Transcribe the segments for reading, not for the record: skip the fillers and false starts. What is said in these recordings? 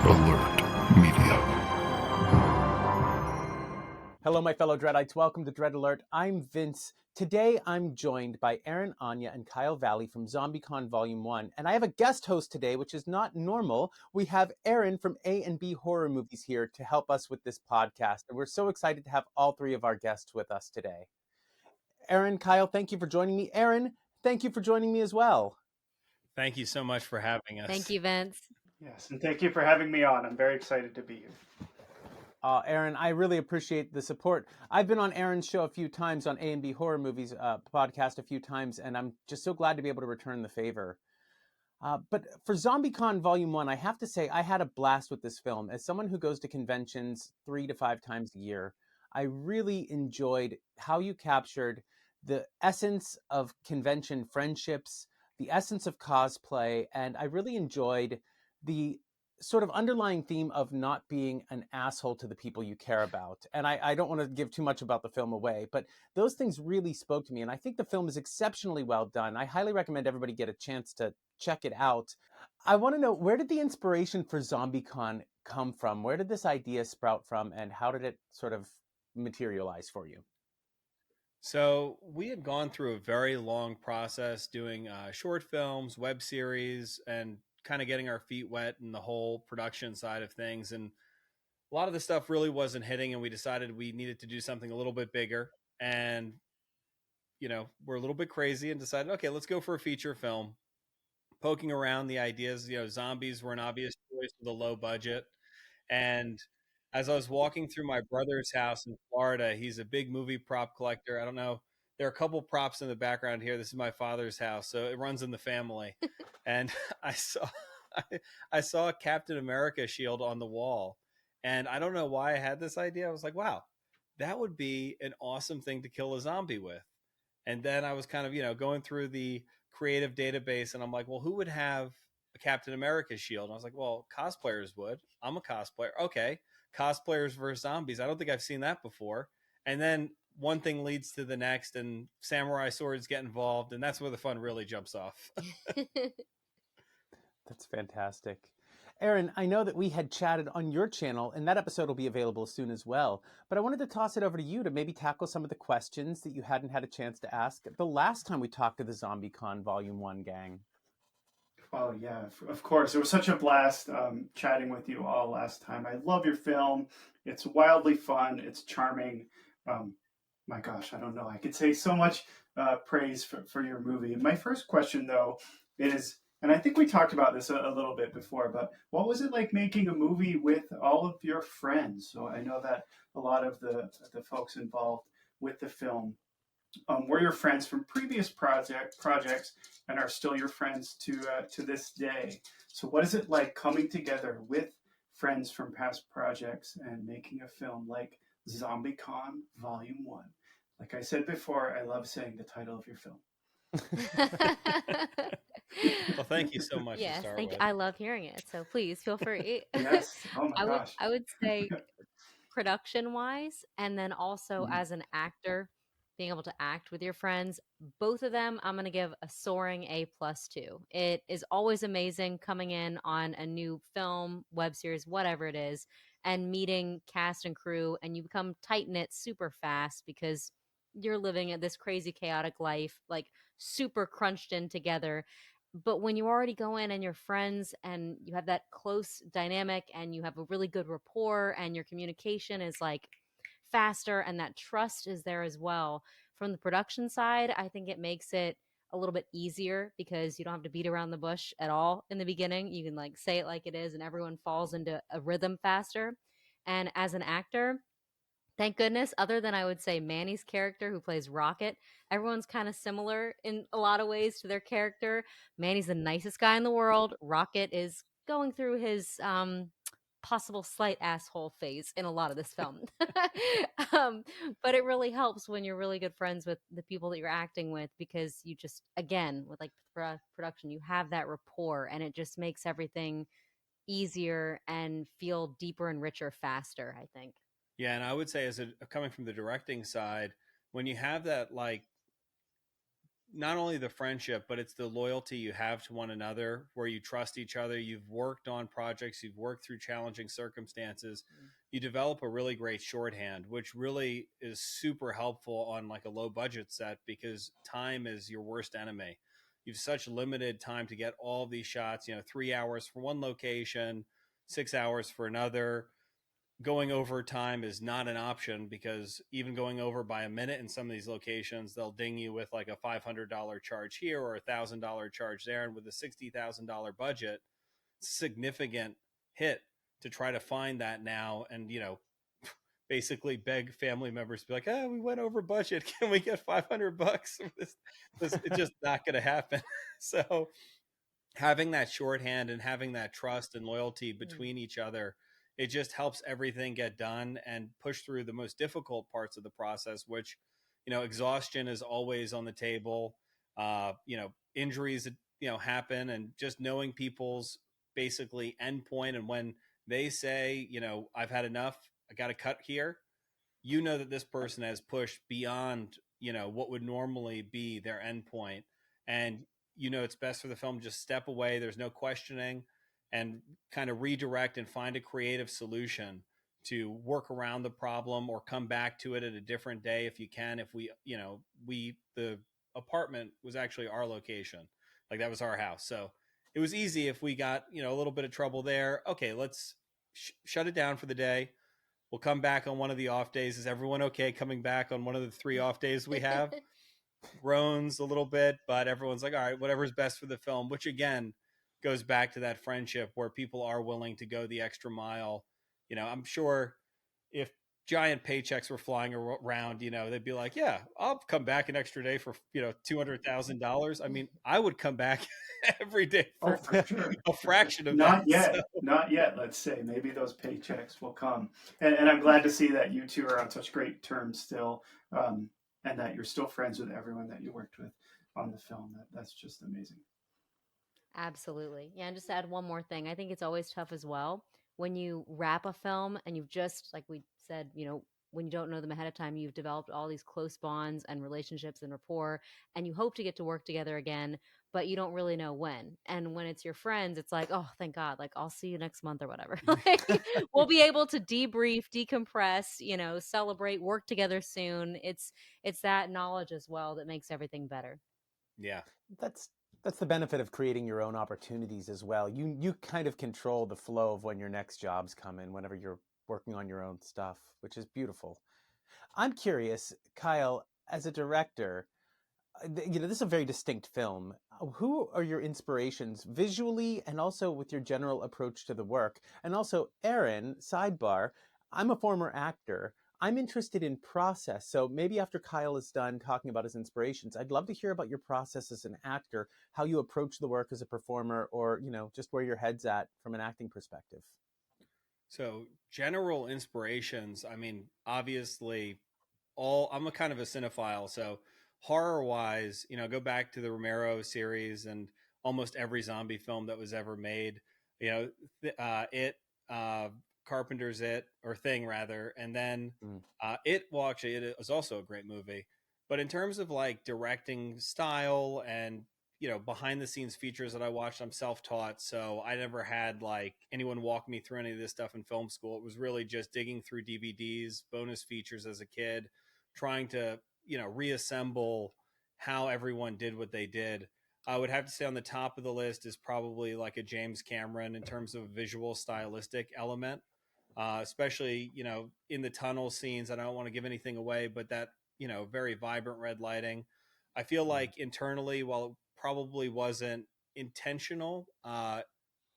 Alert Media. Hello, my fellow Dreadites. Welcome to Dread Alert. I'm Vince. Today, I'm joined by Erin, Áine, and Valle from ZombieCON Volume 1. And I have a guest host today, which is not normal. We have Erin from A&B Horror Movies here to help us with this podcast. And we're so excited to have all three of our guests with us today. Erin, Kyle, thank you for joining me. Erin, thank you for joining me as well. Thank you so much for having us. Thank you, Vince. Yes, and thank you for having me on. I'm very excited to be here. Erin, I really appreciate the support. I've been on Erin's show a few times on A&B Horror Movies podcast a few times, and I'm just so glad to be able to return the favor. But for ZombieCon Volume 1, I have to say I had a blast with this film. As someone who goes to conventions 3 to 5 times a year, I really enjoyed how you captured the essence of convention friendships, the essence of cosplay, and I really enjoyed the sort of underlying theme of not being an asshole to the people you care about. And I don't want to give too much about the film away, but those things really spoke to me. And I think the film is exceptionally well done. I highly recommend everybody get a chance to check it out. I want to know, where did the inspiration for ZombieCon come from? Where did this idea sprout from, and how did it sort of materialize for you? So we had gone through a very long process doing short films, web series, and kind of getting our feet wet in the whole production side of things. And a lot of the stuff really wasn't hitting, and we decided we needed to do something a little bit bigger. And, you know, we're a little bit crazy and decided, okay, let's go for a feature film. Poking around the ideas, you know, zombies were an obvious choice with a low budget. And as I was walking through my brother's house in Florida, he's a big movie prop collector. I don't know. There are a couple props in the background here. This is my father's house, so it runs in the family. And I saw a Captain America shield on the wall, and I don't know why I had this idea. I was like, wow, that would be an awesome thing to kill a zombie with. And then I was kind of, you know, going through the creative database, and I'm like, well, who would have a Captain America shield? And I was like, well, cosplayers would. I'm a cosplayer. Okay, cosplayers versus zombies. I don't think I've seen that before. And then one thing leads to the next, and samurai swords get involved, and that's where the fun really jumps off. That's fantastic. Erin, I know that we had chatted on your channel, and that episode will be available soon as well. But I wanted to toss it over to you to maybe tackle some of the questions that you hadn't had a chance to ask the last time we talked to the ZombieCon Volume 1 gang. Oh, yeah, of course. It was such a blast chatting with you all last time. I love your film. It's wildly fun. It's charming. My gosh, I don't know. I could say so much praise for your movie. My first question, though, is, and I think we talked about this a little bit before, but what was it like making a movie with all of your friends? So I know that a lot of the folks involved with the film were your friends from previous projects and are still your friends to this day. So what is it like coming together with friends from past projects and making a film like ZombieCON Volume 1? Like I said before, I love saying the title of your film. Well, thank you so much. Yes, to start with. I love hearing it. So please feel free. Yes. Oh my gosh. I would say production wise, and then also as an actor, being able to act with your friends, both of them, I'm going to give a soaring A+ to. It is always amazing coming in on a new film, web series, whatever it is, and meeting cast and crew, and you become tight knit super fast because you're living at this crazy chaotic life, like super crunched in together. But when you already go in and you're friends and you have that close dynamic and you have a really good rapport and your communication is like faster and that trust is there as well. From the production side, I think it makes it a little bit easier because you don't have to beat around the bush at all in the beginning. You can like say it like it is and everyone falls into a rhythm faster. And as an actor, thank goodness, other than I would say Manny's character who plays Rocket, everyone's kind of similar in a lot of ways to their character. Manny's the nicest guy in the world. Rocket is going through his possible slight asshole phase in a lot of this film. But it really helps when you're really good friends with the people that you're acting with because you just, again, with like production, you have that rapport and it just makes everything easier and feel deeper and richer faster, I think. Yeah, and I would say, coming from the directing side, when you have that like not only the friendship, but it's the loyalty you have to one another, where you trust each other. You've worked on projects, you've worked through challenging circumstances. You develop a really great shorthand, which really is super helpful on like a low budget set, because time is your worst enemy. You've such limited time to get all of these shots, 3 hours for one location, 6 hours for another. Going over time is not an option, because even going over by a minute in some of these locations, they'll ding you with like a $500 charge here or $1,000 charge there. And with a $60,000 budget, it's a significant hit to try to find that now. And, basically beg family members to be like, we went over budget. Can we get $500? It's just not going to happen. So having that shorthand and having that trust and loyalty between each other, it just helps everything get done and push through the most difficult parts of the process, which, exhaustion is always on the table. Injuries, happen, and just knowing people's basically endpoint. And when they say, I've had enough, I got to cut here, that this person has pushed beyond, what would normally be their endpoint. And, it's best for the film, just step away. There's no questioning, and kind of redirect and find a creative solution to work around the problem, or come back to it at a different day if you can. If the apartment was actually our location, like that was our house. So it was easy if we got, a little bit of trouble there. Okay, let's shut it down for the day. We'll come back on one of the off days. Is everyone okay coming back on one of the 3 off days we have? Groans a little bit, but everyone's like, all right, whatever's best for the film, which again goes back to that friendship where people are willing to go the extra mile. I'm sure if giant paychecks were flying around, they'd be like, yeah, I'll come back an extra day for, $200,000. I mean, I would come back every day for sure. a fraction of Not that. yet. So. Not yet, let's say. Maybe those paychecks will come. And I'm glad to see that you two are on such great terms still, and that you're still friends with everyone that you worked with on the film. That's just amazing. Absolutely. Yeah, and just to add one more thing, I think it's always tough as well when you wrap a film and you've just, like we said, when you don't know them ahead of time, you've developed all these close bonds and relationships and rapport, and you hope to get to work together again, but you don't really know when. And when it's your friends, it's like, oh, thank God, like I'll see you next month or whatever. Like, we'll be able to debrief, decompress, celebrate, work together soon. It's that knowledge as well that makes everything better. Yeah. That's the benefit of creating your own opportunities as well. You kind of control the flow of when your next jobs come in, whenever you're working on your own stuff, which is beautiful. I'm curious, Kyle, as a director, this is a very distinct film. Who are your inspirations visually and also with your general approach to the work? And also, Erin, sidebar, I'm a former actor. I'm interested in process. So maybe after Kyle is done talking about his inspirations, I'd love to hear about your process as an actor, how you approach the work as a performer, or, just where your head's at from an acting perspective. So general inspirations, I mean, obviously I'm a kind of a cinephile. So horror wise, go back to the Romero series and almost every zombie film that was ever made, Carpenter's Thing rather. And then actually it was also a great movie, but in terms of like directing style and, behind the scenes features that I watched, I'm self-taught. So I never had like anyone walk me through any of this stuff in film school. It was really just digging through DVDs, bonus features as a kid, trying to, reassemble how everyone did what they did. I would have to say on the top of the list is probably like a James Cameron in terms of visual stylistic element, especially, in the tunnel scenes. I don't want to give anything away, but that, very vibrant red lighting. I feel like internally, while it probably wasn't intentional,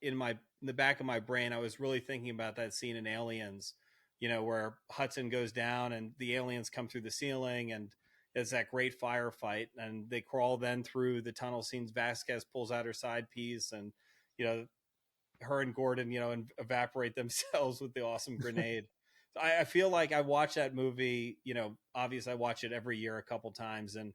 in the back of my brain, I was really thinking about that scene in Aliens, where Hudson goes down and the aliens come through the ceiling, and it's that great firefight, and they crawl then through the tunnel scenes. Vasquez pulls out her side piece, and her and Gordon, evaporate themselves with the awesome grenade. I feel like I watch that movie, obviously I watch it every year a couple times, and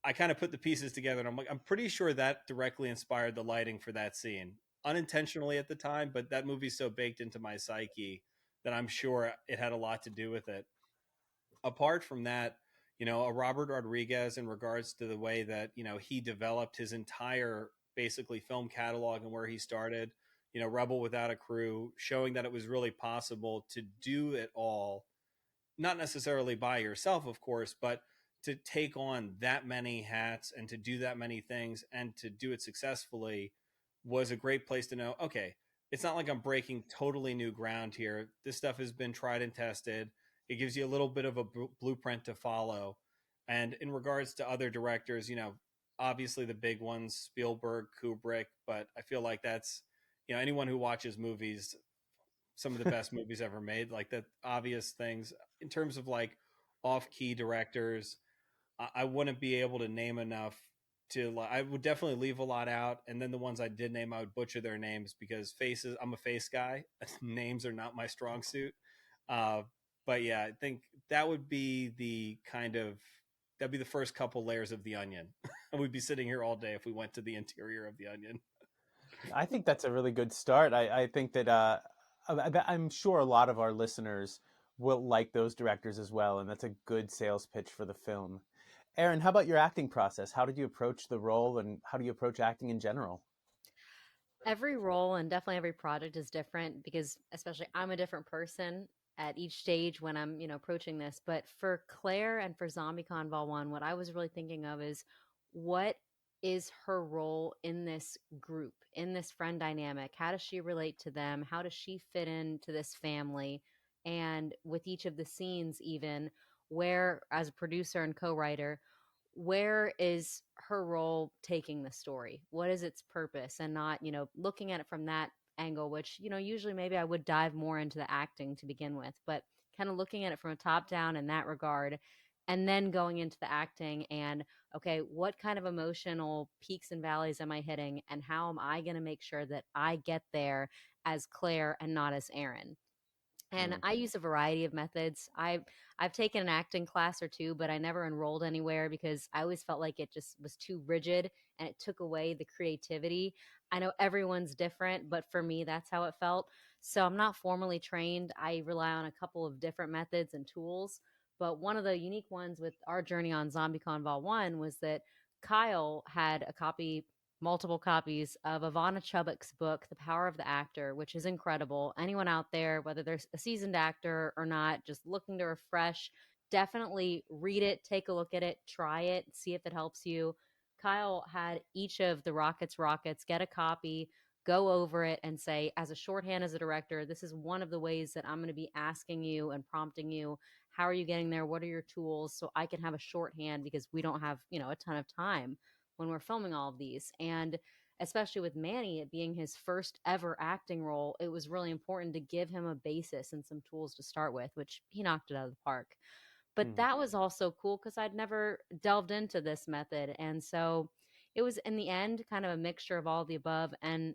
I kind of put the pieces together, and I'm like, I'm pretty sure that directly inspired the lighting for that scene, unintentionally at the time, but that movie's so baked into my psyche that I'm sure it had a lot to do with it. Apart from that, a Robert Rodriguez in regards to the way that, he developed his entire basically film catalog and where he started, Rebel Without a Crew, showing that it was really possible to do it all, not necessarily by yourself, of course, but to take on that many hats and to do that many things and to do it successfully was a great place to know, okay, it's not like I'm breaking totally new ground here. This stuff has been tried and tested. It gives you a little bit of a blueprint to follow. And in regards to other directors, obviously the big ones, Spielberg, Kubrick, but I feel like that's, anyone who watches movies, some of the best movies ever made, like the obvious things in terms of like off-key directors. I wouldn't be able to name enough to, I would definitely leave a lot out. And then the ones I did name, I would butcher their names because faces, I'm a face guy. Names are not my strong suit. But yeah, I think that would be that'd be the first couple layers of the onion. And we'd be sitting here all day if we went to the interior of the onion. I think that's a really good start. I think that I'm sure a lot of our listeners will like those directors as well, and that's a good sales pitch for the film. Erin, how about your acting process? How did you approach the role, and how do you approach acting in general? Every role and definitely every project is different because, especially, I'm a different person at each stage when I'm, approaching this. But for Claire and for ZombieCon Vol 1, what I was really thinking of is what is her role in this group, in this friend dynamic? How does she relate to them? How does she fit into this family? And with each of the scenes, even where, as a producer and co writer, where is her role taking the story? What is its purpose? And not, looking at it from that angle, which, usually maybe I would dive more into the acting to begin with, but kind of looking at it from a top down in that regard. And then going into the acting and, okay, what kind of emotional peaks and valleys am I hitting? And how am I going to make sure that I get there as Claire and not as Erin? And Mm. I use a variety of methods. I've taken an acting class or two, but I never enrolled anywhere because I always felt like it just was too rigid and it took away the creativity. I know everyone's different, but for me, that's how it felt. So I'm not formally trained. I rely on a couple of different methods and tools. But one of the unique ones with our journey on ZombieCon Vol 1 was that Kyle had a copy, multiple copies of Ivana Chubbuck's book, The Power of the Actor, which is incredible. Anyone out there, whether they're a seasoned actor or not, just looking to refresh, definitely read it, take a look at it, try it, see if it helps you. Kyle had each of the Rockets get a copy, go over it, and say, as a shorthand as a director, this is one of the ways that I'm going to be asking you and prompting you. How are you getting there? What are your tools? So I can have a shorthand because we don't have, a ton of time when we're filming all of these. And especially with Manny, it being his first ever acting role, it was really important to give him a basis and some tools to start with, which he knocked it out of the park. But Mm. that was also cool because I'd never delved into this method. And so it was, in the end, kind of a mixture of all the above. And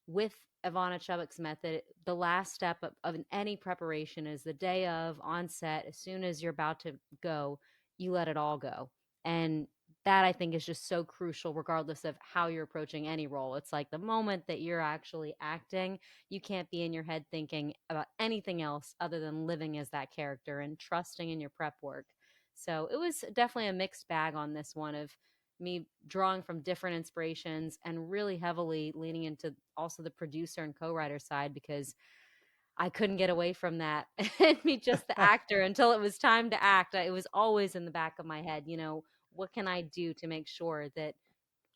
with Ivana Chubbuck's method, the last step of any preparation is the day of, on set. As soon as you're about to go, you let it all go. And that, I think, is just so crucial, regardless of how you're approaching any role. It's like the moment that you're actually acting, you can't be in your head thinking about anything else other than living as that character and trusting in your prep work. So it was definitely a mixed bag on this one of me drawing from different inspirations and really heavily leaning into also the producer and co-writer side because I couldn't get away from that and be just the actor until it was time to act. It was always in the back of my head, what can I do to make sure that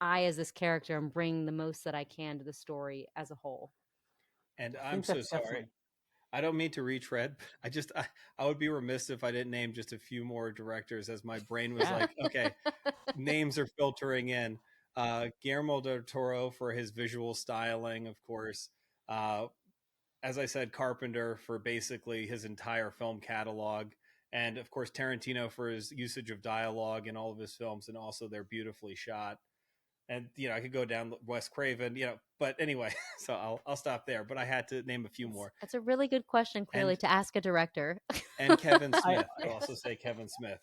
I, as this character, am bringing the most that I can to the story as a whole. And I I'm think so that's sorry. definitely. I don't mean to retread. I would be remiss if I didn't name just a few more directors as my brain was Yeah. like, okay, names are filtering in. Guillermo del Toro for his visual styling, of course. Uh, as I said, Carpenter for basically his entire film catalog. And of course, Tarantino for his usage of dialogue in all of his films and also they're beautifully shot. And, I could go down Wes Craven, but anyway, so I'll stop there. But I had to name a few more. That's a really good question, clearly, And to ask a director. and Kevin I, Smith. I'll also say Kevin Smith.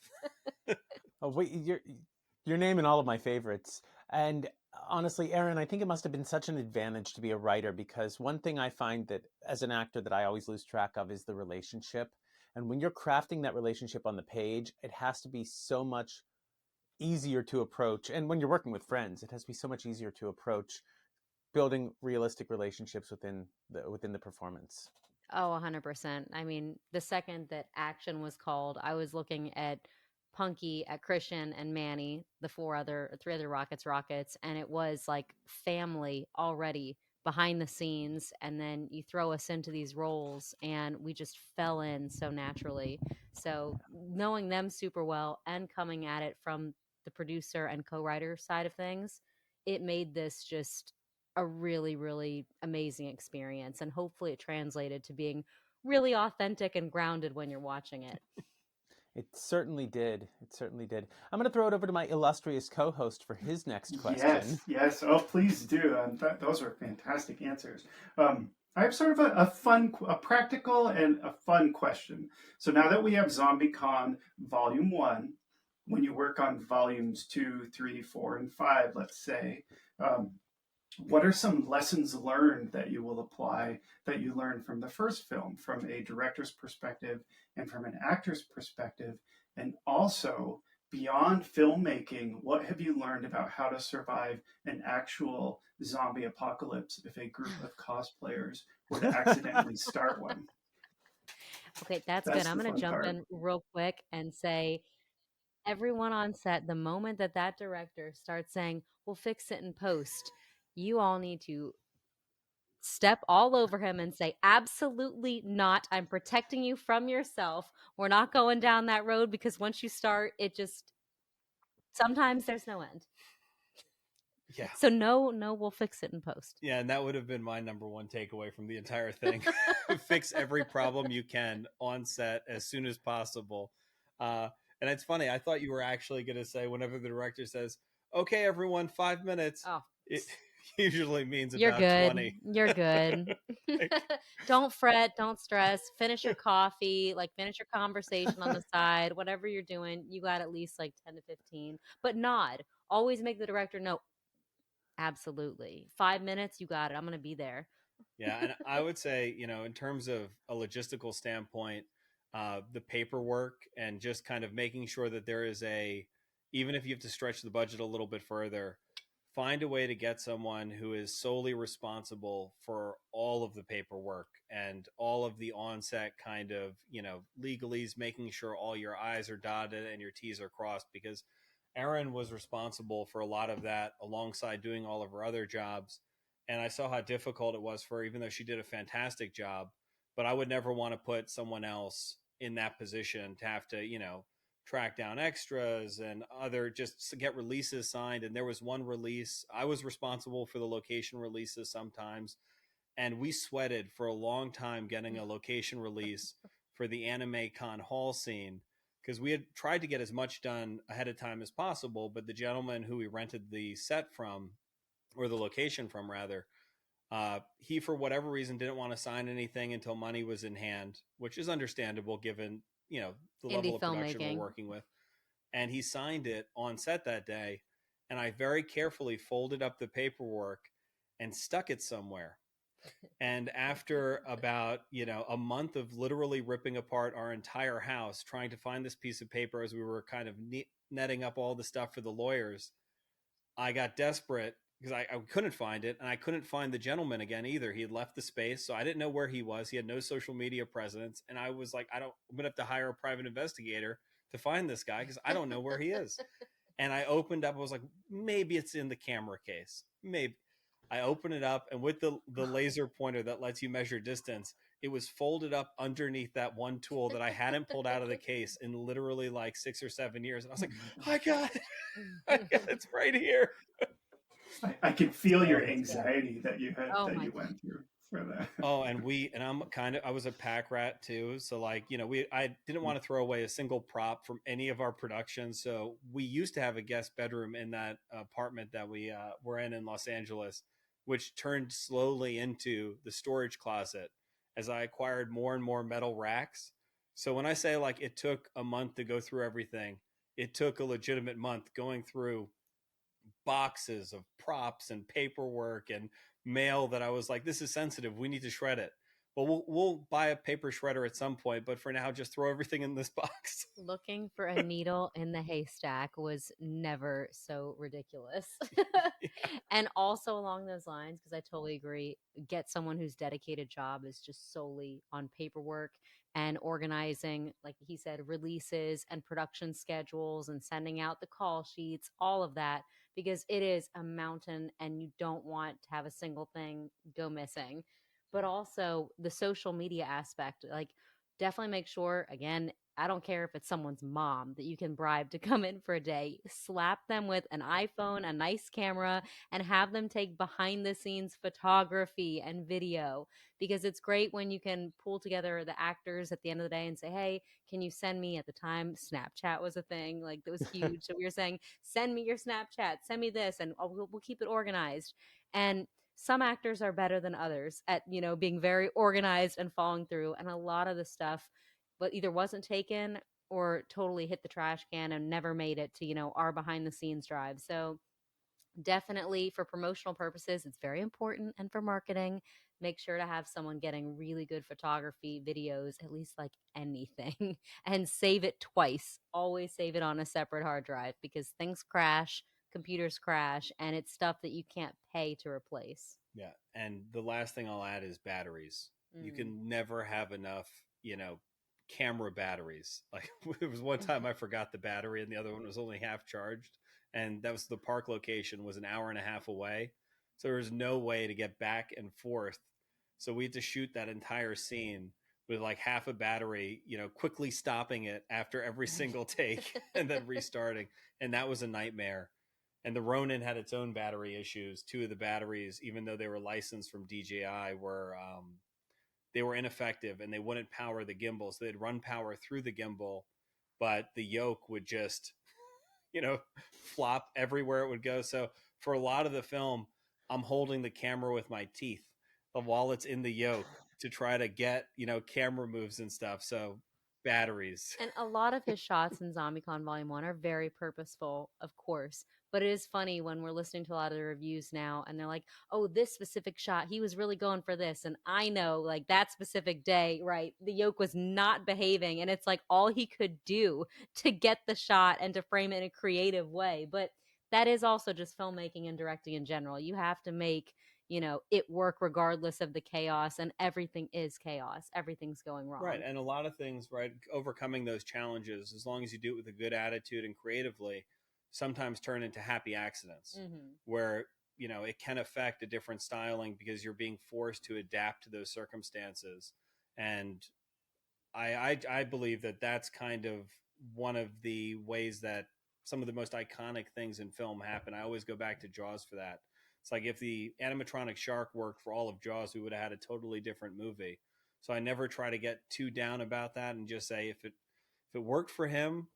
oh, wait, you're naming all of my favorites. And honestly, Erin, I think it must have been such an advantage to be a writer because one thing I find that as an actor that I always lose track of is the relationship. And when you're crafting that relationship on the page, it has to be so much easier to approach. And when you're working with friends, it has to be so much easier to approach building realistic relationships within the performance. Oh, 100%. I mean, the second that action was called, I was looking at Punky, at Christian and Manny, the three other Rockets, and it was like family already behind the scenes. And then you throw us into these roles, and we just fell in so naturally. So knowing them super well and coming at it from the producer and co-writer side of things, it made this just a really, really amazing experience. And hopefully it translated to being really authentic and grounded when you're watching it. It certainly did. It certainly did. I'm going to throw it over to my illustrious co-host for his next question. Yes. Oh, please do. Those are fantastic answers. I have sort of a practical and a fun question. So now that we have ZombieCon Volume 1, when you work on Volumes 2, 3, 4, and 5, let's say, what are some lessons learned that you will apply that you learned from the first film, from a director's perspective and from an actor's perspective? And also, beyond filmmaking, what have you learned about how to survive an actual zombie apocalypse if a group of cosplayers were to accidentally start one? Okay, that's good. That's I'm the going to fun jump part. in real quick and say everyone on set, the moment that director starts saying, we'll fix it in post, you all need to step all over him and say, absolutely not. I'm protecting you from yourself. We're not going down that road, because once you start, it just sometimes there's no end. Yeah. So no, we'll fix it in post. Yeah, and that would have been my number one takeaway from the entire thing. Fix every problem you can on set as soon as possible. And it's funny, I thought you were actually going to say, whenever the director says, okay, everyone, 5 minutes, Oh, it usually means you're about good. 20. You're good. Don't fret. Don't stress. Finish your coffee. Like, finish your conversation on the side. Whatever you're doing, you got at least like 10 to 15. But nod. Always make the director know. Absolutely. 5 minutes, you got it. I'm going to be there. Yeah, and I would say, in terms of a logistical standpoint, the paperwork and just kind of making sure that there is even if you have to stretch the budget a little bit further, find a way to get someone who is solely responsible for all of the paperwork and all of the onset kind of, legalese, making sure all your I's are dotted and your T's are crossed, because Erin was responsible for a lot of that alongside doing all of her other jobs. And I saw how difficult it was for her, even though she did a fantastic job. But I would never want to put someone else in that position to have to, track down extras and just to get releases signed. And there was one release, I was responsible for the location releases sometimes. And we sweated for a long time getting a location release for the Anime Con hall scene, because we had tried to get as much done ahead of time as possible. But the gentleman who we rented the set from, or the location from rather, he, for whatever reason, didn't want to sign anything until money was in hand, which is understandable given, the level Indie of production filmmaking. we're working with. And he signed it on set that day. And I very carefully folded up the paperwork and stuck it somewhere. And after about, a month of literally ripping apart our entire house, trying to find this piece of paper as we were kind of netting up all the stuff for the lawyers, I got desperate because I couldn't find it, and I couldn't find the gentleman again either. He had left the space, so I didn't know where he was. He had no social media presence, and I was like, I'm gonna have to hire a private investigator to find this guy because I don't know where he is. And I opened up, I was like, maybe it's in the camera case. Maybe. I opened it up, and with the laser pointer that lets you measure distance, it was folded up underneath that one tool that I hadn't pulled out of the case in literally like 6 or 7 years. And I was like, I got it. It's right here. I can feel your That's anxiety that you had Oh that my you went through for that. Oh, I was a pack rat too. So like, I didn't want to throw away a single prop from any of our productions. So we used to have a guest bedroom in that apartment that we were in Los Angeles, which turned slowly into the storage closet as I acquired more and more metal racks. So when I say like it took a month to go through everything, it took a legitimate month going through boxes of props and paperwork and mail that I was like, this is sensitive. We need to shred it. But we'll buy a paper shredder at some point. But for now, just throw everything in this box. Looking for a needle in the haystack was never so ridiculous. And also along those lines, because I totally agree, get someone whose dedicated job is just solely on paperwork and organizing, like he said, releases and production schedules and sending out the call sheets, all of that, because it is a mountain and you don't want to have a single thing go missing. But also the social media aspect, like definitely make sure, again, I don't care if it's someone's mom that you can bribe to come in for a day. Slap them with an iPhone, a nice camera, and have them take behind the scenes photography and video, because it's great when you can pull together the actors at the end of the day and say, hey, can you send me, at the time, Snapchat was a thing. Like, that was huge. So we were saying, send me your Snapchat, send me this, and we'll keep it organized. And some actors are better than others at, being very organized and following through. And a lot of the stuff but either wasn't taken or totally hit the trash can and never made it to, our behind the scenes drive. So definitely for promotional purposes, it's very important. And for marketing, make sure to have someone getting really good photography videos, at least like anything, and save it twice. Always save it on a separate hard drive because things crash, computers crash, and it's stuff that you can't pay to replace. Yeah. And the last thing I'll add is batteries. You can never have enough, camera batteries. Like it was one time I forgot the battery and the other one was only half charged. And that was the park location was an hour and a half away. So there was no way to get back and forth. So we had to shoot that entire scene with like half a battery, quickly stopping it after every single take and then restarting. And that was a nightmare. And the Ronin had its own battery issues. Two of the batteries, even though they were licensed from DJI, were they were ineffective and they wouldn't power the gimbal. So they'd run power through the gimbal, but the yoke would just, flop everywhere it would go. So for a lot of the film, I'm holding the camera with my teeth while it's in the yoke to try to get, camera moves and stuff. So batteries. And a lot of his shots in ZombieCon Volume 1 are very purposeful, of course. But it is funny when we're listening to a lot of the reviews now and they're like, oh, this specific shot, he was really going for this. And I know, like, that specific day, right, the yoke was not behaving. And it's like all he could do to get the shot and to frame it in a creative way. But that is also just filmmaking and directing in general. You have to make it work regardless of the chaos, and everything is chaos. Everything's going wrong. Right. And a lot of things, right, overcoming those challenges, as long as you do it with a good attitude and creatively, sometimes turn into happy accidents where, it can affect a different styling because you're being forced to adapt to those circumstances. And I believe that that's kind of one of the ways that some of the most iconic things in film happen. I always go back to Jaws for that. It's like if the animatronic shark worked for all of Jaws, we would have had a totally different movie. So I never try to get too down about that and just say if it worked for him,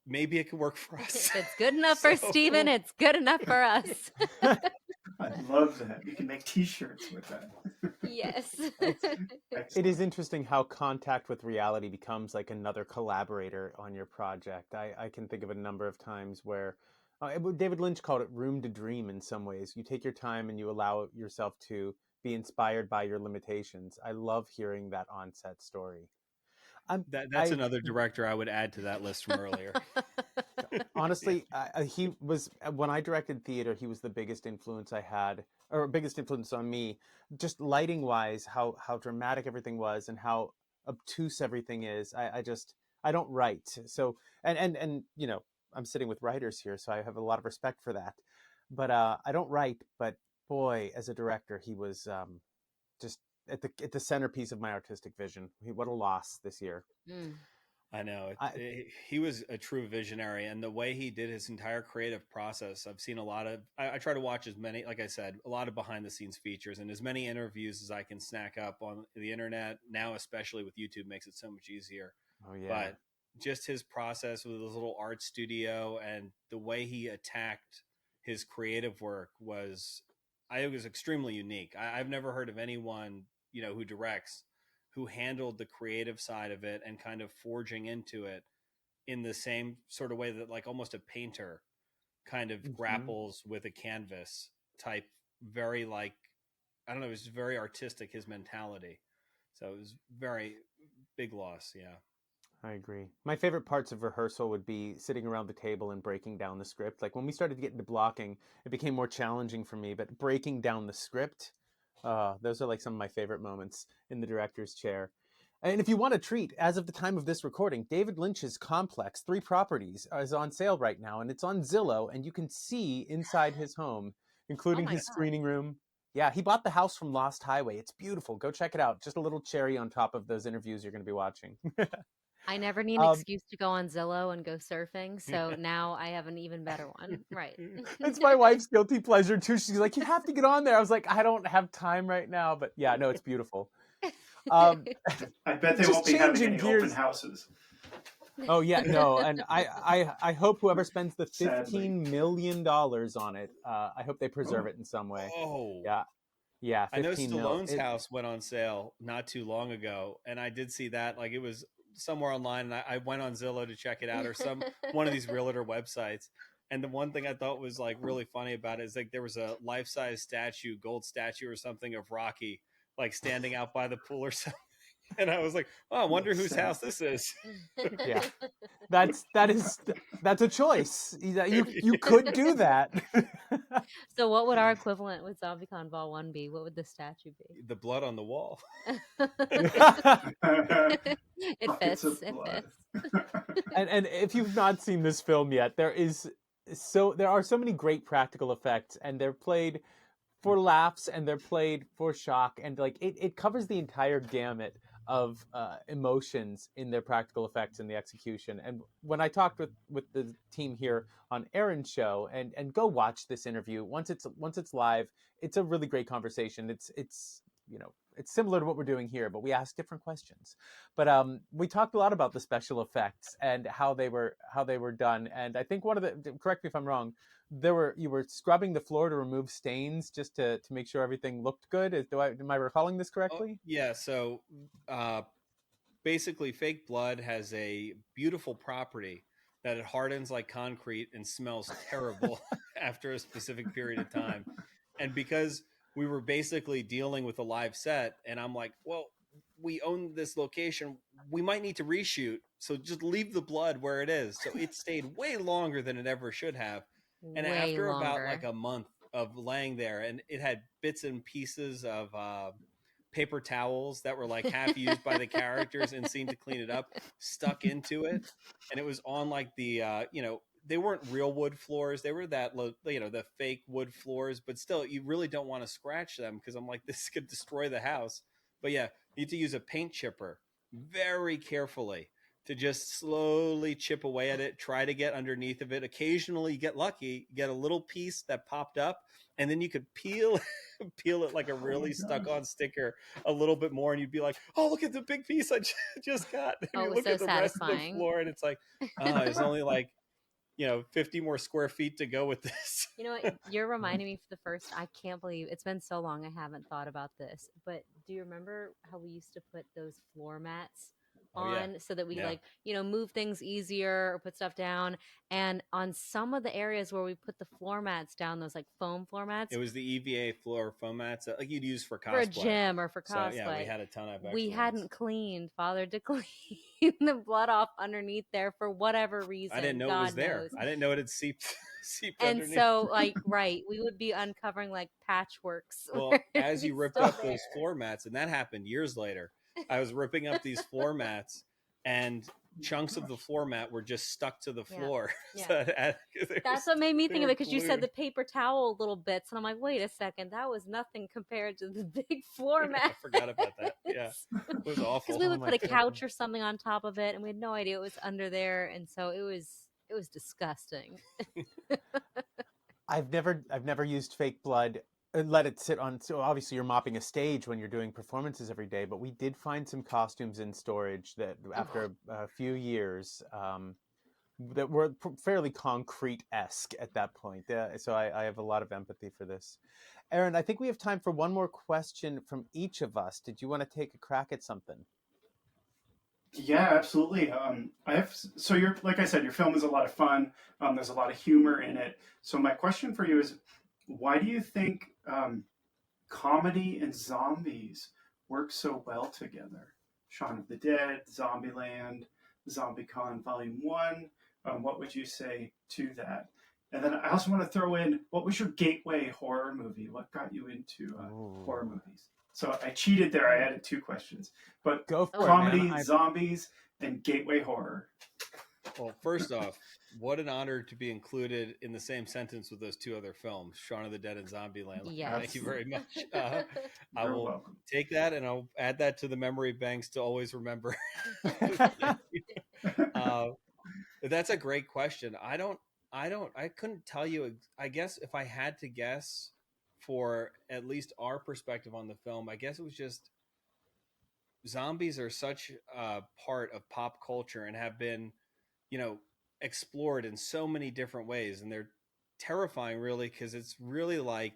maybe it could work for us. If it's good enough for Steven, it's good enough for us. I love that. You can make t-shirts with that. Yes. It is interesting how contact with reality becomes like another collaborator on your project. I can think of a number of times where David Lynch called it room to dream in some ways. You take your time and you allow yourself to be inspired by your limitations. I love hearing that on-set story. That's another director I would add to that list from earlier. Honestly, he was, when I directed theater, he was the biggest influence I had, or biggest influence on me, just lighting wise, how dramatic everything was and how obtuse everything is. I don't write. So, and I'm sitting with writers here, so I have a lot of respect for that. But I don't write, but boy, as a director, he was just at the centerpiece of my artistic vision. What a loss this year. I know. He was a true visionary, and the way he did his entire creative process, I've seen a lot of, I try to watch as many, like I said, a lot of behind the scenes features and as many interviews as I can snack up on the internet now, especially with YouTube, makes it so much easier. Oh yeah. But just his process with his little art studio and the way he attacked his creative work was extremely unique. I've never heard of anyone, who directs, who handled the creative side of it and kind of forging into it in the same sort of way that like almost a painter kind of grapples with a canvas type, very like, I don't know, it was very artistic, his mentality. So it was very big loss. Yeah. I agree. My favorite parts of rehearsal would be sitting around the table and breaking down the script. Like when we started to get into blocking, it became more challenging for me, but breaking down the script, those are like some of my favorite moments in the director's chair. And if you want a treat, as of the time of this recording, David Lynch's Complex, 3 Properties, is on sale right now, and it's on Zillow, and you can see inside his home, Oh including my his God. screening room. Yeah, he bought the house from Lost Highway. It's beautiful. Go check it out. Just a little cherry on top of those interviews you're going to be watching. I never need an Um, excuse to go on Zillow and go surfing, so now I have an even better one. Right. it's my wife's guilty pleasure too. She's like, "You have to get on there." I was like, "I don't have time right now," but yeah, no, it's beautiful. Um, I bet they just won't be having changing any open gears. houses. Oh yeah, no, and I hope whoever spends the Sadly. $15 million on it, I hope they preserve Oh. it in some way. Oh, Yeah, yeah, I know 15 mil. Stallone's house went on sale not too long ago, and I did see that. Like it was somewhere online, and I went on Zillow to check it out, or one of these realtor websites. And the one thing I thought was like really funny about it is like there was a life-size statue, gold statue or something of Rocky, like standing out by the pool or something. And I was like, oh, I wonder whose house this is. Yeah, that's a choice. You could do that. So what would our equivalent with ZombieCon Vol 1 be? What would the statue be? The blood on the wall. It Buckets fits. of It blood. fits. and if you've not seen this film yet, there are so many great practical effects, and they're played for laughs and they're played for shock, and like it covers the entire gamut of emotions in their practical effects and the execution. And when I talked with the team here on Erin's show, and go watch this interview once it's live, it's a really great conversation. It's it's similar to what we're doing here, but we ask different questions. But we talked a lot about the special effects and how they were done. And I think one of the, correct me if I'm wrong, you were scrubbing the floor to remove stains just to make sure everything looked good. Am I recalling this Oh, correctly? yeah. So uh, basically, fake blood has a beautiful property that it hardens like concrete and smells terrible after a specific period of time. And because we were basically dealing with a live set, and I'm like, well, we own this location. We might need to reshoot. So just leave the blood where it is. So it stayed way longer than it ever should have. And Way after about like longer. a month of laying there, and it had bits and pieces of paper towels that were like half used by the characters and seemed to clean it up, stuck into it. And it was on like the, they weren't real wood floors. They were the fake wood floors, but still, you really don't want to scratch them because I'm like, this could destroy the house. But yeah, you need to use a paint chipper very carefully to just slowly chip away at it, try to get underneath of it. Occasionally, you get lucky, you get a little piece that popped up, and then you could peel it like a Oh my really gosh. stuck on sticker a little bit more, and you'd be like, oh, look at the big piece I just got. And Oh, it you was look so at the rest of the satisfying. floor, and it's like, oh, there's only like 50 more square feet to go with this. You know what? You're reminding me for the first. I can't believe it's been so long. I haven't thought about this. But do you remember how we used to put those floor mats Oh yeah, on so that we yeah. move things easier or put stuff down? And on some of the areas where we put the floor mats down, those like foam floor mats It was the EVA floor foam mats that like you'd use for for a cosplay. gym or for So yeah, we cosplay, had a ton of extra we ones. hadn't bothered to clean the blood off underneath there for whatever reason. I didn't know God it was there. knows. I didn't know it had seeped And underneath. so, like, right, we would be uncovering like patchworks. Well, where it'd as be you ripped still up those there. floor mats, and that happened years later, I was ripping up these floor mats, and chunks of the floor mat were just stuck to the Yeah. floor. Yeah. So That's what made me think of were it because you said glued. the paper towel little bits, and I'm like, wait a second, that was nothing compared to the big floor I mat. forgot about that. Yeah, it was awful. Because we would Oh put my a couch or something on top of it, and we had no idea it was under there, and so it was disgusting. I've never used fake blood and let it sit on. So obviously you're mopping a stage when you're doing performances every day, but we did find some costumes in storage that after a few years that were fairly concrete-esque at that point. So I have a lot of empathy for this. Erin, I think we have time for one more question from each of us. Did you want to take a crack at something? Yeah, absolutely. So you're, like I said, your film is a lot of fun. There's a lot of humor in it. So my question for you is, why do you think comedy and zombies work so well together? Shaun of the Dead, Zombieland, ZombieCon Volume 1. What would you say to that? And then I also want to throw in, what was your gateway horror movie? What got you into horror movies? So I cheated there. I added 2 questions. But Go for comedy, it, man. zombies, and gateway horror. Well, first off, what an honor to be included in the same sentence with those 2 other films, Shaun of the Dead and Zombieland. Yes. Thank you very much. I You're will welcome. take that and I'll add that to the memory banks to always remember. That's a great question. I couldn't tell you. I guess if I had to guess for at least our perspective on the film, I guess it was just zombies are such a part of pop culture and have been, explored in so many different ways. And they're terrifying, really, because it's really like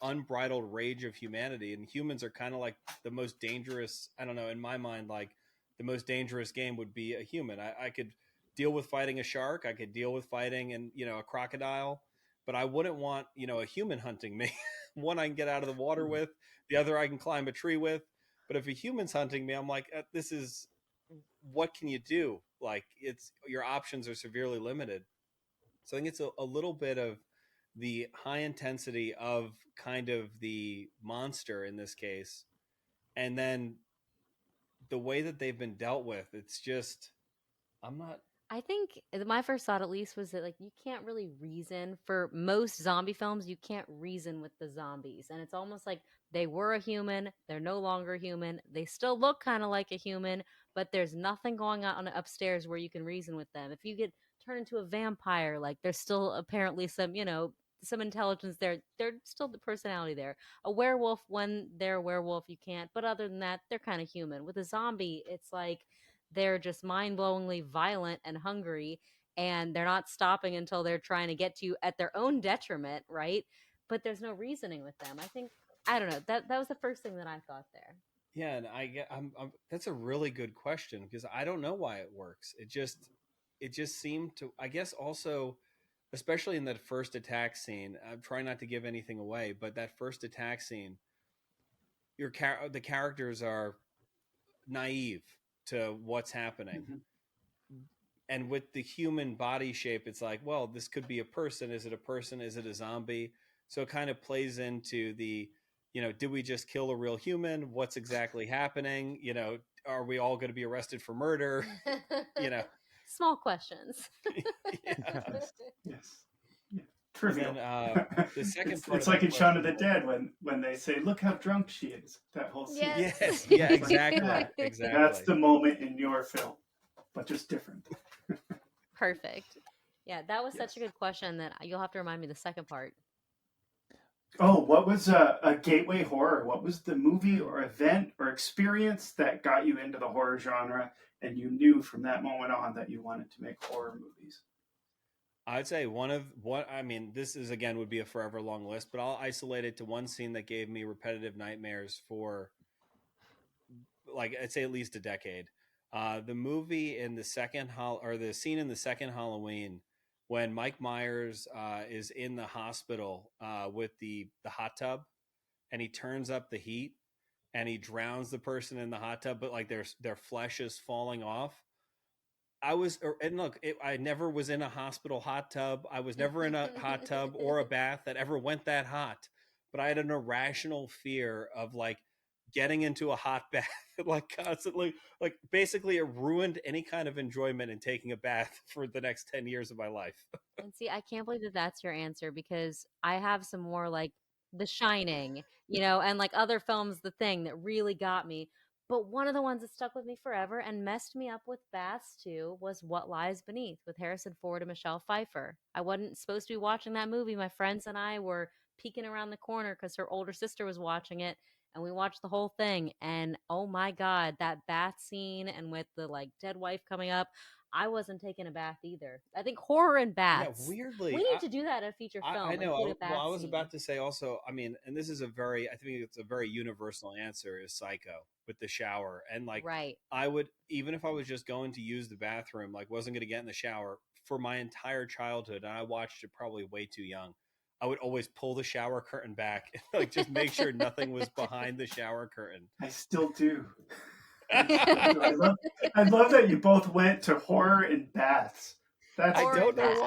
unbridled rage of humanity. And humans are kind of like the most dangerous, I don't know, in my mind, like the most dangerous game would be a human. I could deal with fighting a shark. I could deal with fighting a crocodile, but I wouldn't want, a human hunting me. One I can get out of the water with, the other I can climb a tree with. But if a human's hunting me, I'm like, what can you do? Like, your options are severely limited. So I think it's a little bit of the high intensity of kind of the monster in this case. And then the way that they've been dealt with, it's just, I think my first thought, at least, was that like you can't really reason for most zombie films. You can't reason with the zombies, and it's almost like they were a human. They're no longer human. They still look kind of like a human, but there's nothing going on upstairs where you can reason with them. If you get turned into a vampire, like there's still apparently some intelligence there. There's still the personality there. A werewolf, when they're a werewolf, you can't. But other than that, they're kind of human. With a zombie, it's like they're just mind-blowingly violent and hungry, and they're not stopping until they're trying to get to you at their own detriment, right? But there's no reasoning with them. I don't know, that was the first thing that I thought there. Yeah, and that's a really good question, because I don't know why it works. It just seemed to, I guess, also, especially in that first attack scene. I'm trying not to give anything away, but that first attack scene, the characters are naive to what's happening. Mm-hmm. And with the human body shape, it's like, well, this could be a person. Is it a person? Is it a zombie? So it kind of plays into the, did we just kill a real human? What's exactly happening? Are we all going to be arrested for murder? Small questions. Yeah. Yes. Yeah. Trivial. Then, the second part it's like in Shaun of the Dead when they say, "Look how drunk she is." That whole scene. Yes. Yeah, It's like, exactly. yeah, Exactly. That's the moment in your film, but just different. Perfect. Yeah, that was Yes. such a good question that you'll have to remind me the second part. Oh, what was a gateway horror? What was the movie or event or experience that got you into the horror genre, and you knew from that moment on that you wanted to make horror movies? I'd say this is, again, would be a forever long list, but I'll isolate it to one scene that gave me repetitive nightmares for, like, I'd say at least a decade. The movie in the the scene in the second Halloween, when Mike Myers is in the hospital with the hot tub, and he turns up the heat and he drowns the person in the hot tub, but like their flesh is falling off. I never was in a hospital hot tub. I was never in a hot tub or a bath that ever went that hot, but I had an irrational fear of like getting into a hot bath, like constantly, like basically it ruined any kind of enjoyment in taking a bath for the next 10 years of my life. And see, I can't believe that that's your answer, because I have some more like The Shining, and like other films, The Thing, that really got me. But one of the ones that stuck with me forever and messed me up with baths too was What Lies Beneath, with Harrison Ford and Michelle Pfeiffer. I wasn't supposed to be watching that movie. My friends and I were peeking around the corner because her older sister was watching it, and we watched the whole thing. And oh my God, that bath scene, and with the like dead wife coming up, I wasn't taking a bath either. I think horror and baths. Yeah, weirdly, we need to do that in a feature film. I know. Include a bath I was scene. about to say also, and this is I think it's a very universal answer, is Psycho with the shower. And like, right. I would, even if I was just going to use the bathroom, like wasn't going to get in the shower for my entire childhood, and I watched it probably way too young, I would always pull the shower curtain back and like just make sure nothing was behind the shower curtain. I still do. I love that you both went to horror in baths. That's I don't know fantastic.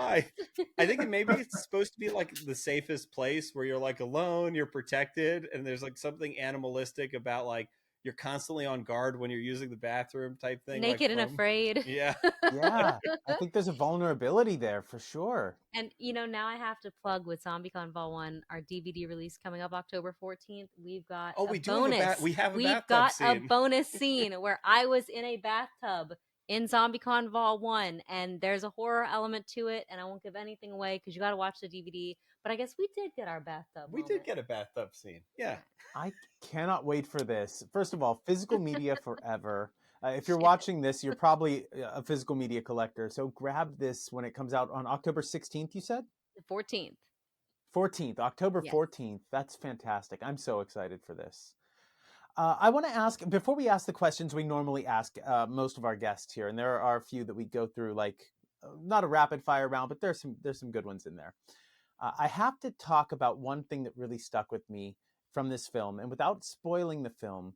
why. I think maybe it's supposed to be like the safest place where you're like alone, you're protected, and there's like something animalistic about like you're constantly on guard when you're using the bathroom type thing. Naked like and from, afraid. Yeah. Yeah, I think there's a vulnerability there for sure. And now I have to plug with ZombieCon Vol 1, our DVD release coming up October 14th. We've got Oh, a we do bonus. we have a We've bathtub got scene. a bonus scene where I was in a bathtub in ZombieCon Vol 1, and there's a horror element to it, and I won't give anything away because you got to watch the DVD. But I guess we did get our bathtub We moment. did get a bathtub scene. Yeah. I cannot wait for this. First of all, physical media forever. If you're watching this, you're probably a physical media collector. So grab this when it comes out on October 16th, you said? The 14th. 14th, October Yes. 14th. That's fantastic. I'm so excited for this. I want to ask, before we ask the questions we normally ask most of our guests here, and there are a few that we go through, like not a rapid fire round, but there's some good ones in there. I have to talk about one thing that really stuck with me from this film, and without spoiling the film,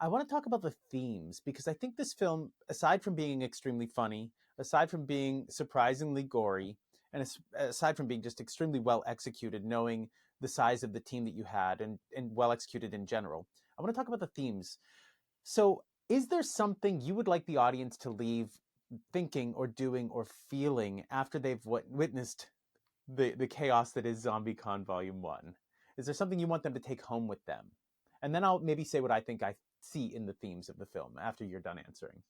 I want to talk about the themes, because I think this film, aside from being extremely funny, aside from being surprisingly gory, and aside from being just extremely well executed, knowing the size of the team that you had and well executed in general, I want to talk about the themes. So, is there something you would like the audience to leave thinking or doing or feeling after they've witnessed the chaos that is ZombieCon Volume 1? Is there something you want them to take home with them? And then I'll maybe say what I think I see in the themes of the film after you're done answering.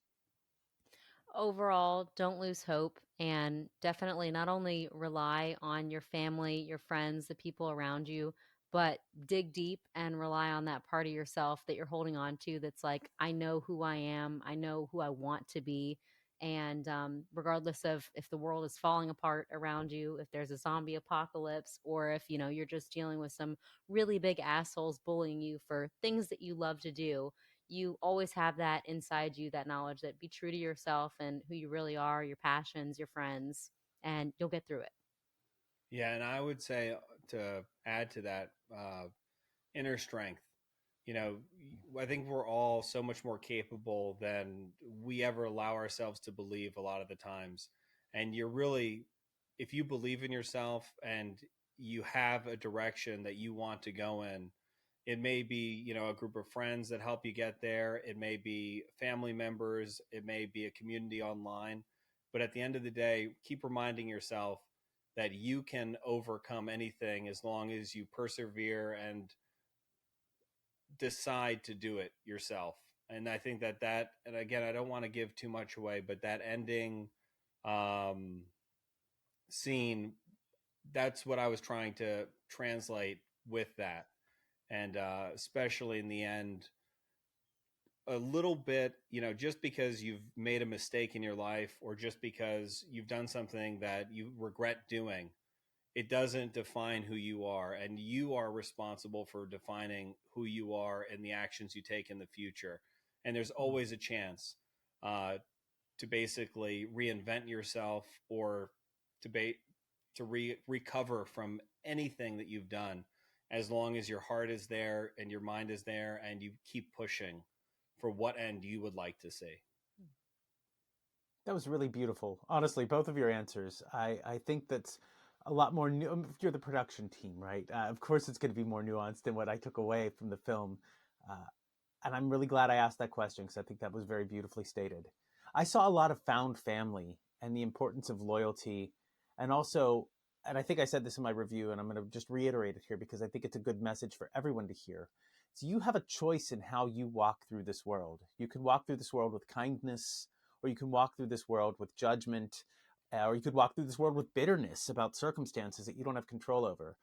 Overall, don't lose hope, and definitely not only rely on your family, your friends, the people around you, but dig deep and rely on that part of yourself that you're holding on to that's like, I know who I am, I know who I want to be. And regardless of if the world is falling apart around you, if there's a zombie apocalypse, or if you're just dealing with some really big assholes bullying you for things that you love to do, you always have that inside you, that knowledge that be true to yourself and who you really are, your passions, your friends, and you'll get through it. Yeah, and I would say to add to that, inner strength. I think we're all so much more capable than we ever allow ourselves to believe a lot of the times. And you're really, if you believe in yourself and you have a direction that you want to go in, it may be, a group of friends that help you get there. It may be family members. It may be a community online. But at the end of the day, keep reminding yourself that you can overcome anything as long as you persevere and decide to do it yourself. And I think that, and again, I don't want to give too much away, but that ending scene, that's what I was trying to translate with that. And especially in the end, a little bit, just because you've made a mistake in your life or just because you've done something that you regret doing, it doesn't define who you are, and you are responsible for defining who you are and the actions you take in the future. And there's always a chance to basically reinvent yourself or to recover from anything that you've done, as long as your heart is there and your mind is there and you keep pushing for what end you would like to see. That was really beautiful. Honestly, both of your answers. I think that's a lot more new. You're the production team, right? Of course, it's going to be more nuanced than what I took away from the film. Uh, and I'm really glad I asked that question because I think that was very beautifully stated. I saw a lot of found family and the importance of loyalty, and also, and I think I said this in my review, and I'm going to just reiterate it here because I think it's a good message for everyone to hear. So you have a choice in how you walk through this world. You can walk through this world with kindness, or you can walk through this world with judgment, or you could walk through this world with bitterness about circumstances that you don't have control over.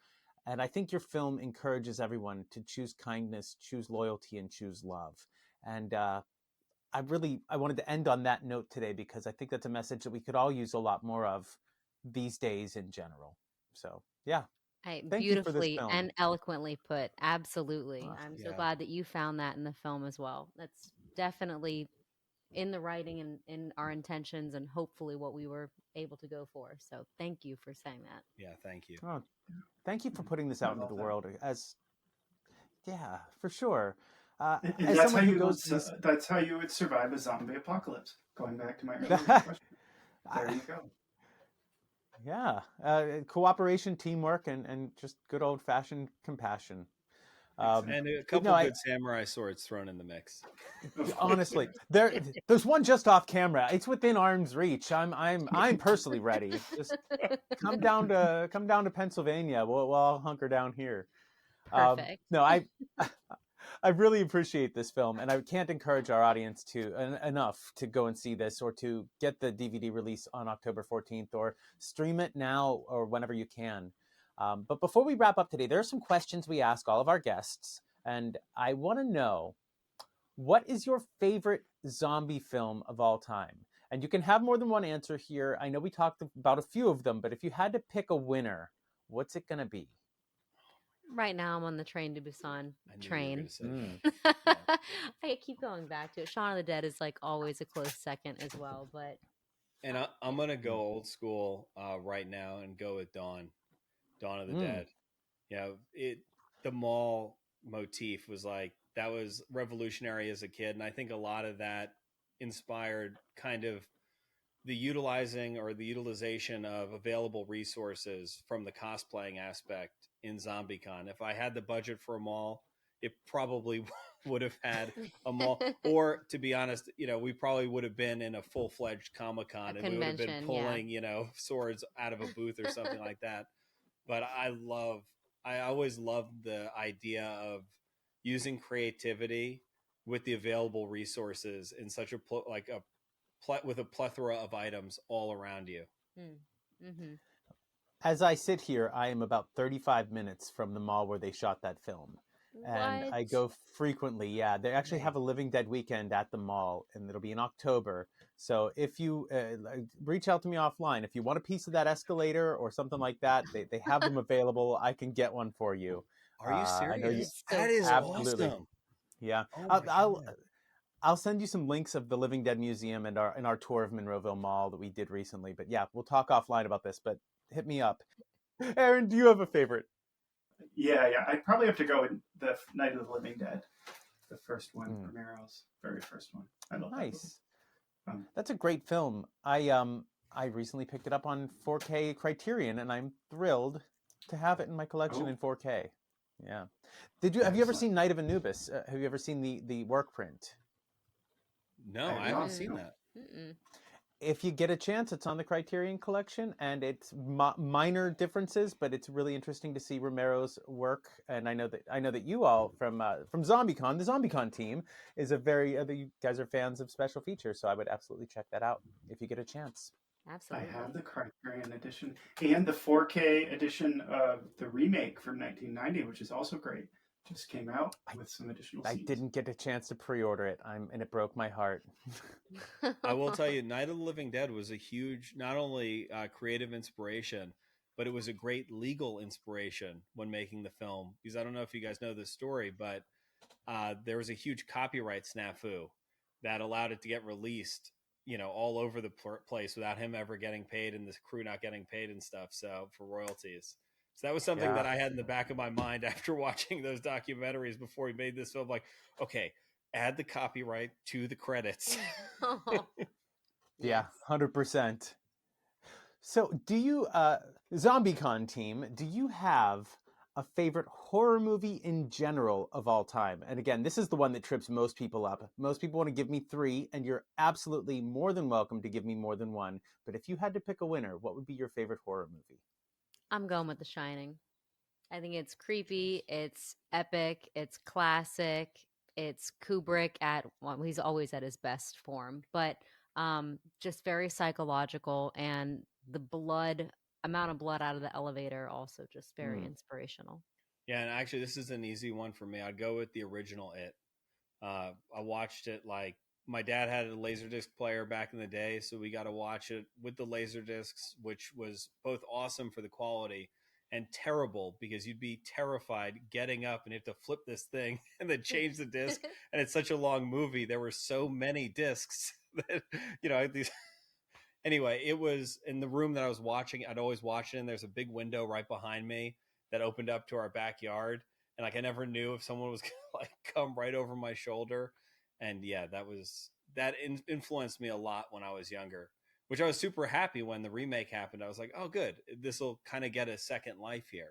And I think your film encourages everyone to choose kindness, choose loyalty, and choose love. And I wanted to end on that note today because I think that's a message that we could all use a lot more of these days in general. So yeah, thank you for this Beautifully film. and eloquently put. Absolutely. I'm so Yeah. glad that you found that in the film as well. That's definitely in the writing and in our intentions and hopefully what we were able to go for. So thank you for saying that. Yeah, thank you. Oh, thank you for putting this I out into love the that. world. As yeah, for sure. And As that's someone who goes to these, that's how you would survive a zombie apocalypse. Going back to my earlier question. There you go. yeah, cooperation, teamwork, and just good old fashioned compassion. Exactly. And a No, couple good samurai swords thrown in the mix. honestly, there's one just off camera. It's within arm's reach. I'm personally ready. Just come down to Pennsylvania. We'll all hunker down here. Perfect. No, I really appreciate this film, and I can't encourage our audience to enough to go and see this, or to get the DVD release on October 14th, or stream it now or whenever you can. But before we wrap up today, there are some questions we ask all of our guests, and I want to know, what is your favorite zombie film of all time? And you can have more than one answer here. I know we talked about a few of them, but if you had to pick a winner, what's it going to be? Right now, I'm on the Train to Busan I knew you were train. going to say Mm. that. Yeah. I keep going back to it. Shaun of the Dead is like always a close second as well. But And I'm going to go old school right now and go with Dawn of the Dead. The mall motif was like, that was revolutionary as a kid. And I think a lot of that inspired kind of the utilization of available resources from the cosplaying aspect in ZombieCon. If I had the budget for a mall, it probably would have had a mall. Or to be honest, we probably would have been in a full-fledged Comic-Con and we would have been pulling, swords out of a booth or something like that. But I always loved the idea of using creativity with the available resources in such with a plethora of items all around you. mm-hmm. As I sit here, I am about 35 minutes from the mall where they shot that film. And What? I go frequently. Yeah, they actually have a Living Dead weekend at the mall, and it'll be in October. So if you reach out to me offline, if you want a piece of that escalator or something like that, they have them available. I can get one for you. Are you serious? I know you. So That is Absolutely. awesome. Yeah, Oh my God. I'll send you some links of the Living Dead Museum and our tour of Monroeville Mall that we did recently. But yeah, we'll talk offline about this. But hit me up. Erin, do you have a favorite? Yeah. I'd probably have to go with the Night of the Living Dead, the first one, Romero's very first one. I love that movie. Nice. That's a great film. I recently picked it up on 4K Criterion, and I'm thrilled to have it in my collection in 4K. Yeah. Have you ever seen Night of Anubis? Have you ever seen the work print? No, I haven't seen that. Mm-mm. If you get a chance, it's on the Criterion collection, and it's minor differences, but it's really interesting to see Romero's work. And I know that you all from ZombieCon, the ZombieCon team, is you guys are fans of special features, so I would absolutely check that out if you get a chance. Absolutely. I have the Criterion edition and the 4K edition of the remake from 1990, which is also great. Just came out with some additional scenes. I didn't get a chance to pre-order it, and it broke my heart. I will tell you, Night of the Living Dead was a huge, not only creative inspiration, but it was a great legal inspiration when making the film. Because I don't know if you guys know this story, but there was a huge copyright snafu that allowed it to get released, all over the place without him ever getting paid and the crew not getting paid and stuff. So for royalties. So that was something that I had in the back of my mind after watching those documentaries before he made this film. Like, okay, add the copyright to the credits. Yeah, 100%. So do you, ZombieCon team, do you have a favorite horror movie in general of all time? And again, this is the one that trips most people up. Most people want to give me 3, and you're absolutely more than welcome to give me more than 1. But if you had to pick a winner, what would be your favorite horror movie? I'm going with The Shining. I think it's creepy, it's epic, it's classic, it's Kubrick he's always at his best form, but just very psychological, and the amount of blood out of the elevator also just very inspirational. Yeah, and actually this is an easy one for me. I'd go with the original It. I watched it my dad had a Laserdisc player back in the day, so we got to watch it with the Laserdiscs, which was both awesome for the quality and terrible because you'd be terrified getting up and you have to flip this thing and then change the disc. And it's such a long movie. There were so many discs you know, these. Anyway, it was in the room that I was watching. I'd always watch it, and there's a big window right behind me that opened up to our backyard, and like I never knew if someone was gonna like come right over my shoulder, and yeah, that influenced me a lot when I was younger. Which I was super happy when the remake happened. I was like, oh, good, this will kind of get a second life here.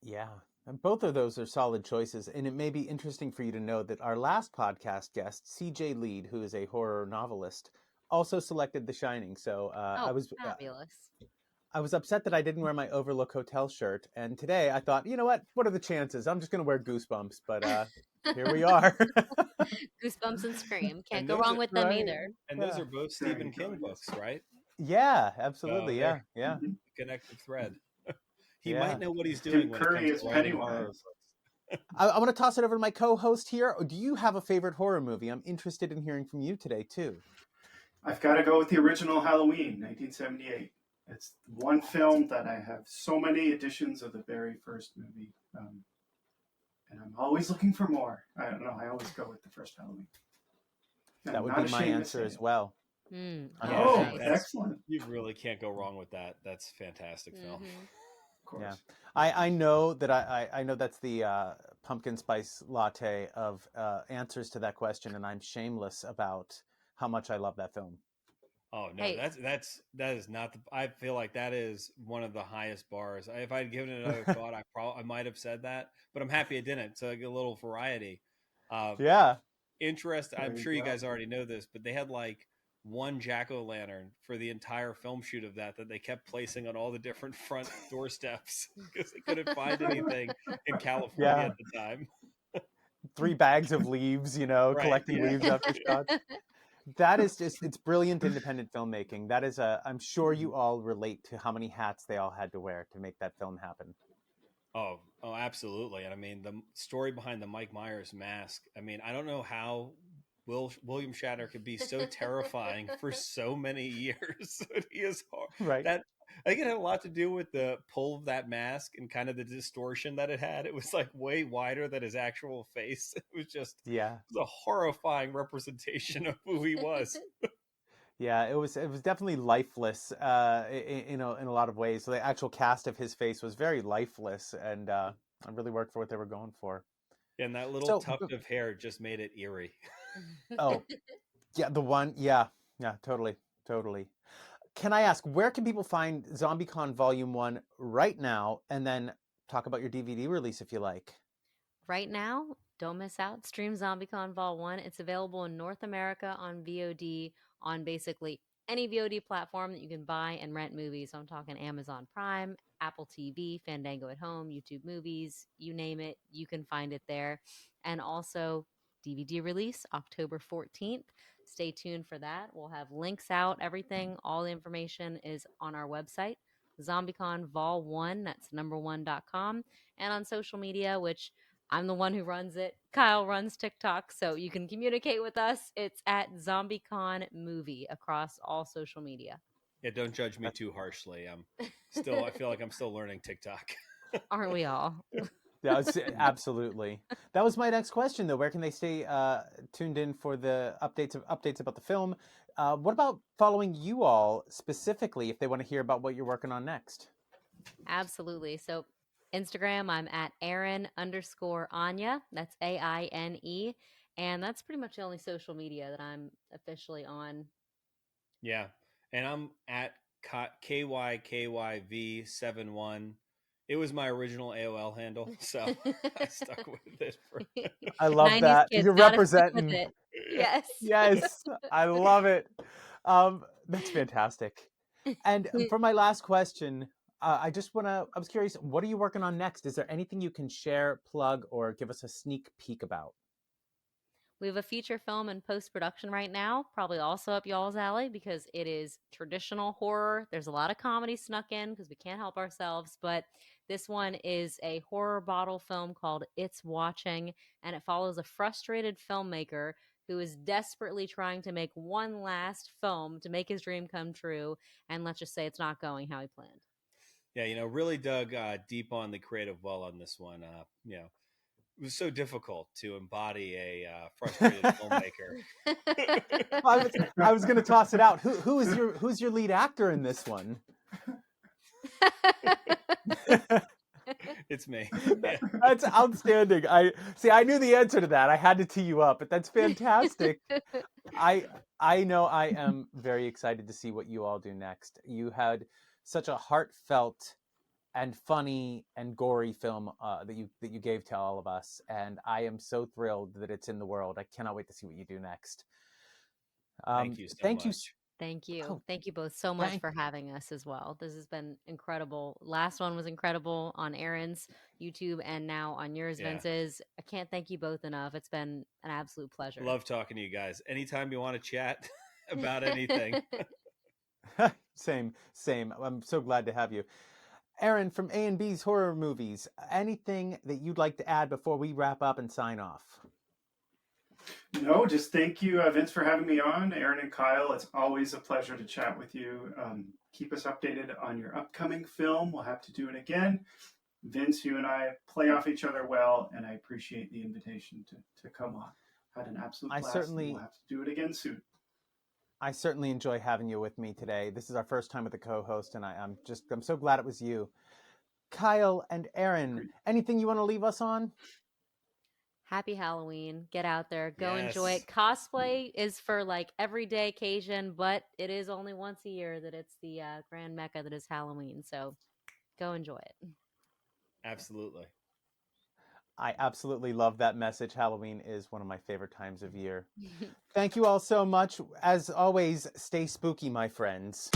Yeah. And both of those are solid choices. And it may be interesting for you to know that our last podcast guest, CJ Lead, who is a horror novelist, also selected The Shining. So Oh, fabulous. I was upset that I didn't wear my Overlook Hotel shirt. And today I thought, you know what are the chances? I'm just going to wear Goosebumps. But here we are. Goosebumps and Scream. Can't And go those wrong are- with them Right. either. And Yeah. those are both There Stephen you go, King books, yes. right? Yeah, So absolutely. they're Yeah. Mhm. connective thread. He Yeah. might know what he's Tim doing when it Curry comes is to writing horror Pennywise. books. I want to toss it over to my co-host here. Do you have a favorite horror movie? I'm interested in hearing from you today, too. I've got to go with the original Halloween, 1978. It's one film that I have so many editions of the very first movie. And I'm always looking for more. I don't know. I always go with the first Halloween. And That I'm would not be my ashamed to answer say as it. well. Mm, Yeah, Oh, nice. excellent. You really can't go wrong with that. That's a fantastic film. Mhm. Of course. Yeah. I know that I know that's the pumpkin spice latte of answers to that question, and I'm shameless about how much I love that film. Oh no, Hey. that is not the. I feel like that is one of the highest bars. If I'd given it another thought, I might have said that, but I'm happy I didn't. So I get a little variety. Yeah. Interest. There I'm you sure you go. guys already know this, but they had like one jack-o'-lantern for the entire film shoot of that they kept placing on all the different front doorsteps because they couldn't find anything in California Yeah. at the time. 3 bags of leaves, Right. collecting Yeah. leaves after shots. That is just, it's brilliant independent filmmaking. That is I'm sure you all relate to how many hats they all had to wear to make that film happen. Oh, absolutely. And I mean, the story behind the Mike Myers mask. I mean, I don't know how William Shatner could be so terrifying for so many years. He is Right. that. I think it had a lot to do with the pull of that mask and kind of the distortion that it had. It was like way wider than his actual face. It was just Yeah. it was a horrifying representation of who he was. Yeah, it was definitely lifeless in a lot of ways. So the actual cast of his face was very lifeless, and it really worked for what they were going for. And that little So, tuft of hair just made it eerie. oh, yeah, the one, yeah, totally. Can I ask, where can people find ZombieCon Volume 1 right now, and then talk about your DVD release if you like? Right now, don't miss out. Stream ZombieCon Vol 1. It's available in North America on VOD on basically any VOD platform that you can buy and rent movies. So I'm talking Amazon Prime, Apple TV, Fandango at Home, YouTube Movies, you name it, you can find it there. And also DVD release October 14th. Stay tuned for that. We'll have links out, everything, all the information is on our website, ZombieCon Vol 1, that's number1.com, and on social media, which I'm the one who runs it. Kyle runs TikTok, so you can communicate with us. It's at ZombieCon Movie across all social media. Yeah, don't judge me too harshly. I feel like I'm still learning TikTok. Aren't we all? Yeah, absolutely. That was my next question, though. Where can they stay tuned in for the updates about the film? What about following you all specifically if they want to hear about what you're working on next? Absolutely. So Instagram, I'm at Erin_Áine. That's AINE. And that's pretty much the only social media that I'm officially on. Yeah. And I'm at KYKYV71. It was my original AOL handle, so I stuck with it. I love 90s that. kids You're gotta stick with representing. it. Yes. Yes, I love it. That's fantastic. And for my last question, I was curious, what are you working on next? Is there anything you can share, plug, or give us a sneak peek about? We have a feature film in post-production right now, probably also up y'all's alley because it is traditional horror. There's a lot of comedy snuck in because we can't help ourselves, but this one is a horror bottle film called It's Watching, and it follows a frustrated filmmaker who is desperately trying to make one last film to make his dream come true, and let's just say it's not going how he planned. Yeah, really dug deep on the creative well on this one. It was so difficult to embody a frustrated filmmaker. I was going to toss it out. Who's your lead actor in this one? It's me. That's outstanding. I knew the answer to that. I had to tee you up, but that's fantastic. I know I am very excited to see what you all do next. You had such a heartfelt and funny and gory film that you gave to all of us, and I am so thrilled that it's in the world. I cannot wait to see what you do next. Thank you so much. Thank you. Oh, Thank you both so much for having us as well. This has been incredible. Last one was incredible on Erin's YouTube and now on yours, Yeah. Vince's. I can't thank you both enough. It's been an absolute pleasure. Love talking to you guys. Anytime you want to chat about anything. Same. I'm so glad to have you. Erin, from A&B's Horror Movies, anything that you'd like to add before we wrap up and sign off? No, just thank you, Vince, for having me on. Erin and Kyle, it's always a pleasure to chat with you. Keep us updated on your upcoming film. We'll have to do it again. Vince, you and I play off each other well, and I appreciate the invitation to come on. Had an absolute blast. We'll have to do it again soon. I certainly enjoy having you with me today. This is our first time with a co-host, and I'm so glad it was you. Kyle and Erin, anything you want to leave us on? Happy Halloween. Get out there. Go enjoy it. Cosplay is for like everyday occasion, but it is only once a year that it's the grand mecca that is Halloween. So go enjoy it. Absolutely. I absolutely love that message. Halloween is one of my favorite times of year. Thank you all so much. As always, stay spooky, my friends.